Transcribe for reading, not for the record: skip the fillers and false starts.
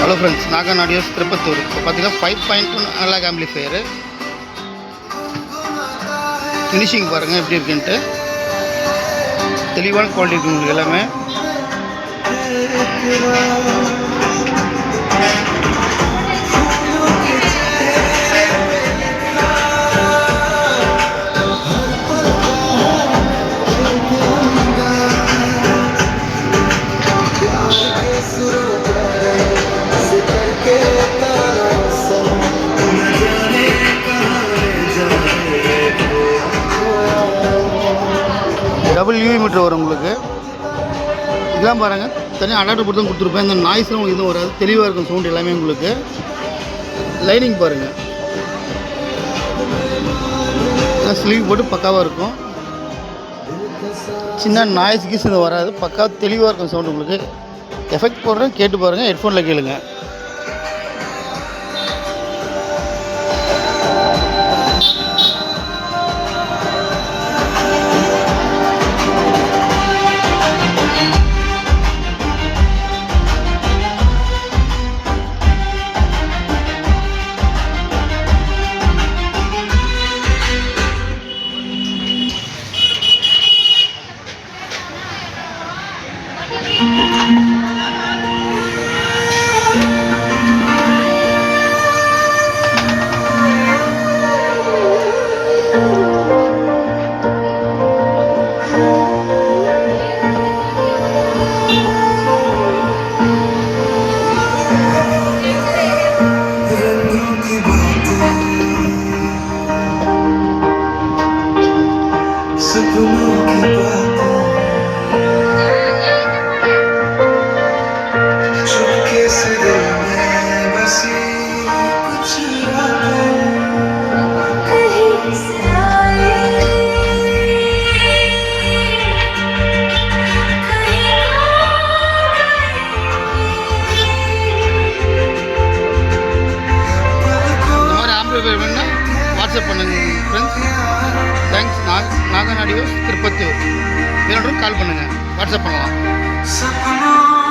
Hello friends, Nagan audios Tirupattur. இப்போ பார்த்தீங்கன்னா 5.1 analogue amplifier. Finishing பாருங்கள் எப்படி இருக்குன்ட்டு. தெளிவான குவாலிட்டி இருக்குது உங்களுக்கு எல்லாமே. டபுள் யூவி மீட்டர் வரும் உங்களுக்கு. இதெல்லாம் பாருங்கள், தனியாக அடாப்டர் போட்டு தான் கொடுத்துருப்பேன். இந்த நாய்ஸ்லாம் உங்களுக்கு எதுவும் வராது, தெளிவாக இருக்கும் சவுண்ட் எல்லாமே உங்களுக்கு. லைனிங் பாருங்கள், ஸ்லீவ் போட்டு பக்காவாக இருக்கும். சின்ன நாய்ஸ் கீஸ் இது வராது, பக்காவாக தெளிவாக இருக்கும் சவுண்ட் உங்களுக்கு. எஃபெக்ட் போடுறேன், கேட்டு பாருங்கள், ஹெட்ஃபோனில் கேளுங்க. வாட்ஸ்அப் பண்ணுங்க friends. Thanks. Nagan audios Tirupattur. வேணும் கால் பண்ணுங்கள், வாட்ஸ்அப் பண்ணலாம்.